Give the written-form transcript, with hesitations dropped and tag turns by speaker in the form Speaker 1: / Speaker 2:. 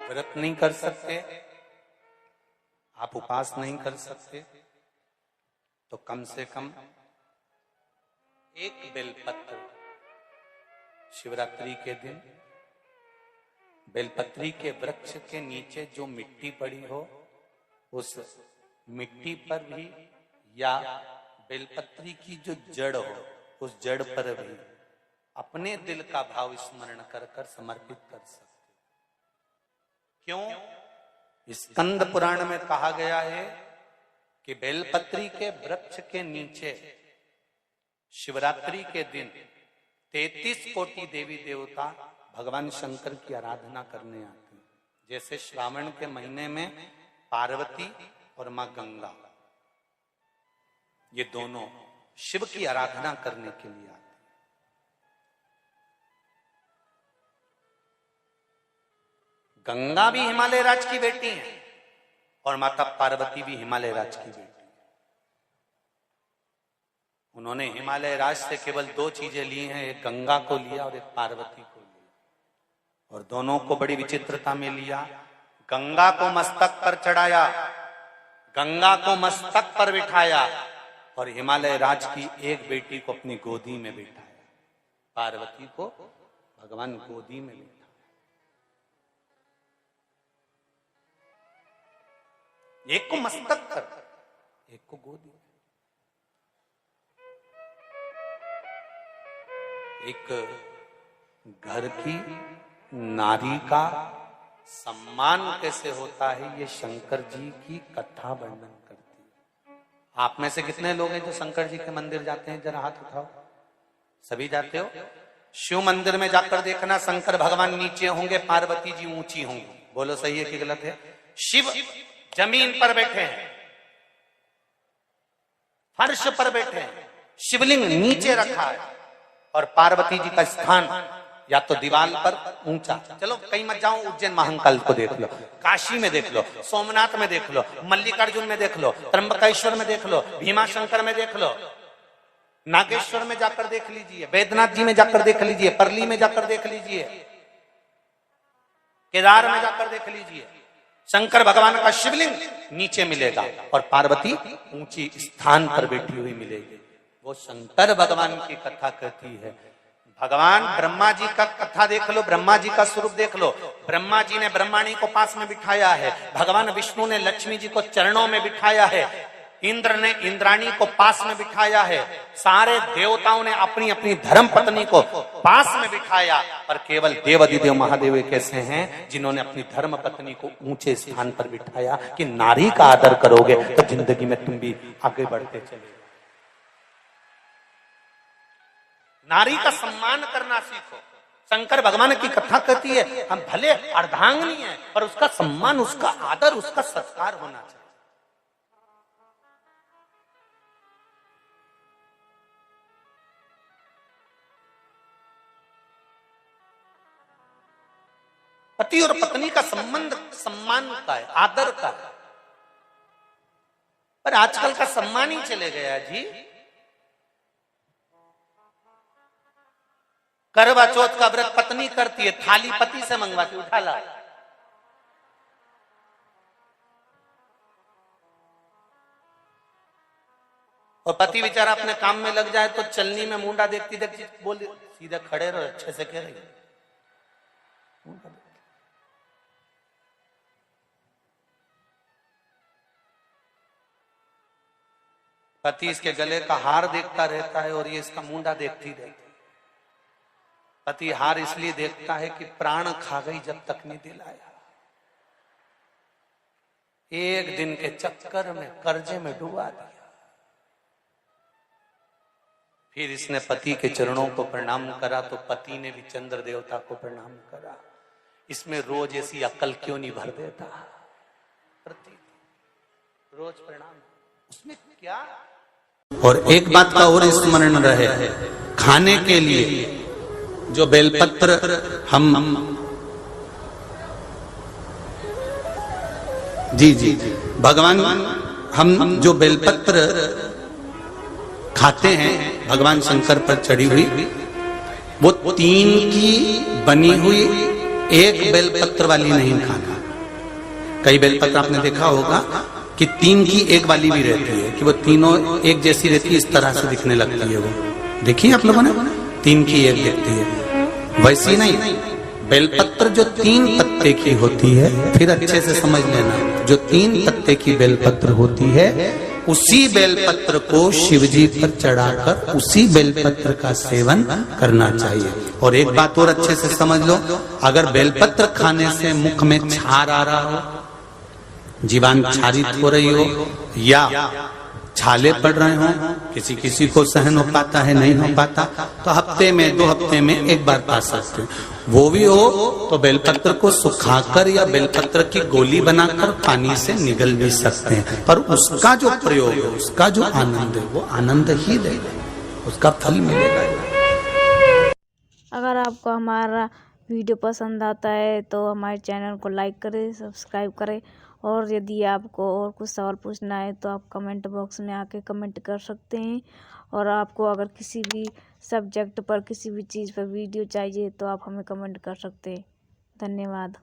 Speaker 1: व्रत नहीं कर सकते, आप उपवास नहीं कर सकते, तो कम से कम एक बेलपत्र शिवरात्रि के दिन बेलपत्री के वृक्ष के नीचे जो मिट्टी पड़ी हो उस मिट्टी पर भी, या बेलपत्री की जो जड़ हो उस जड़ पर भी अपने दिल का भाव स्मरण कर कर समर्पित कर सकते। क्यों? स्कंद पुराण में कहा गया है कि बेलपत्री के वृक्ष के नीचे शिवरात्रि के दिन 33 कोटि देवी देवता भगवान शंकर की आराधना करने आते हैं। जैसे श्रावण के महीने में पार्वती और मां गंगा, ये दोनों शिव की आराधना करने के लिए आते हैं। गंगा भी हिमालय राज की बेटी है और माता पार्वती भी हिमालय राज की बेटी है। उन्होंने हिमालय राज से केवल 2 चीजें ली हैं, एक गंगा को लिया और एक पार्वती को लिया, और दोनों को बड़ी विचित्रता में लिया। गंगा को मस्तक पर चढ़ाया, गंगा को मस्तक पर बिठाया, और हिमालय राज की एक बेटी को अपनी गोदी में बिठाया, पार्वती को भगवान गोदी में बिठाया। एक को मस्तक पर, एक को गोदी। एक घर की नारी का सम्मान कैसे होता है, ये शंकर जी की कथा वर्णन करती है। आप में से कितने लोग हैं जो शंकर जी के मंदिर जाते हैं? जरा हाथ उठाओ। सभी जाते हो? शिव मंदिर में जाकर देखना, शंकर भगवान नीचे होंगे, पार्वती जी ऊंची होंगी। बोलो सही है कि गलत है? शिव जमीन पर बैठे हैं, फर्श पर बैठे हैं, शिवलिंग नीचे रखा है, और पार्वती जी का स्थान या तो दीवार पर ऊंचा। चलो कहीं मत जाओ, उज्जैन महाकाल को देख लो, काशी में देख लो, सोमनाथ में देख लो, मल्लिकार्जुन में देख लो, त्र्यंबकेश्वर में देख लो, भीमाशंकर में देख लो, नागेश्वर में जाकर देख लीजिए, बैद्यनाथ जी में जाकर देख लीजिए, परली में जाकर देख लीजिए, केदार में जाकर देख लीजिए। शंकर भगवान का शिवलिंग नीचे मिलेगा और पार्वती ऊंची स्थान पर बैठी हुई मिलेगी। वो शंकर भगवान की कथा कहती है। भगवान ब्रह्मा जी का कथा देख लो, ब्रह्मा जी का स्वरूप देख लो। ब्रह्मा जी ने ब्रह्माणी को पास में बिठाया है, भगवान विष्णु ने लक्ष्मी जी को चरणों में बिठाया है, इंद्र ने इंद्राणी को पास में बिठाया है, सारे देवताओं ने अपनी अपनी धर्म पत्नी को पास में बिठाया, पर केवल देवाधिदेव महादेव कैसे हैं जिन्होंने अपनी धर्म पत्नी को ऊंचे स्थान पर बिठाया कि नारी का आदर करोगे तो जिंदगी में तुम भी आगे बढ़ते चले। नारी का सम्मान करना सीखो। शंकर भगवान की कथा कहती है हम भले अर्धांगिनी है, पर उसका सम्मान, उसका आदर, उसका सत्कार होना चाहिए। पति और पत्नी का संबंध सम्मान का है, आदर का है, पर आजकल का सम्मान ही चले गया जी। करवा चौथ का व्रत पत्नी करती है, थाली पति से मंगवाती, उठा ला। और पति बेचारा अपने काम में लग जाए तो चलनी में मुंडा देखती देखती बोल सीधे खड़े रहो, अच्छे से कह रही। पति इसके गले का हार देखता रहता है और ये इसका मुंडा देखती रहती है। पति हार इसलिए देखता है कि प्राण खा गई जब तक नहीं दिलाया। एक दिन के चक्कर में कर्जे में डुबा दिया। फिर इसने पति के चरणों को प्रणाम करा तो पति ने भी चंद्र देवता को प्रणाम करा। इसमें रोज ऐसी अक्ल क्यों नहीं भर देता? प्रति रोज प्रणाम, उसमें क्या। और एक बात का और स्मरण रहे, खाने के लिए जो बेलपत्र हम जी भगवान हम जो बेलपत्र खाते हैं भगवान शंकर पर चढ़ी हुई, वो 3 की बनी हुई एक बेलपत्र वाली नहीं खाना। कई बेलपत्र आपने देखा होगा कि 3 की 1 वाली भी रहती है, कि वो तीनों एक जैसी रहती है, इस तरह से दिखने लगती है। वो देखिए आप लोगों ने, 3 की 1 दिखती है। वैसी नहीं, बेलपत्र जो 3 पत्ते की होती है, फिर अच्छे से समझ लेना, जो 3 पत्ते की बेलपत्र होती है, उसी बेलपत्र को शिवजी पर चढ़ाकर उसी बेलपत्र का सेवन करना चाहिए। और एक बात और अच्छे से समझ लो, अगर बेलपत्र खाने से मुख में छार आ रहा हो, जीवान क्षारित हो रही हो, या छाले पड़ रहे हो, किसी किसी को सहन हो पाता है, नहीं हो पाता, तो हफ्ते में 2 हफ्ते में एक बार पा सकते हो। वो भी हो तो बेलपत्र को सुखाकर या बेलपत्र की गोली बनाकर पानी से निगल भी सकते हैं, पर उसका जो प्रयोग है, उसका जो आनंद है, वो आनंद ही देगा, उसका फल मिलेगा।
Speaker 2: अगर आपको हमारा वीडियो पसंद आता है तो हमारे चैनल को लाइक करें, सब्सक्राइब करें, और यदि आपको और कुछ सवाल पूछना है तो आप कमेंट बॉक्स में आके कमेंट कर सकते हैं। और आपको अगर किसी भी सब्जेक्ट पर, किसी भी चीज़ पर वीडियो चाहिए तो आप हमें कमेंट कर सकते हैं। धन्यवाद।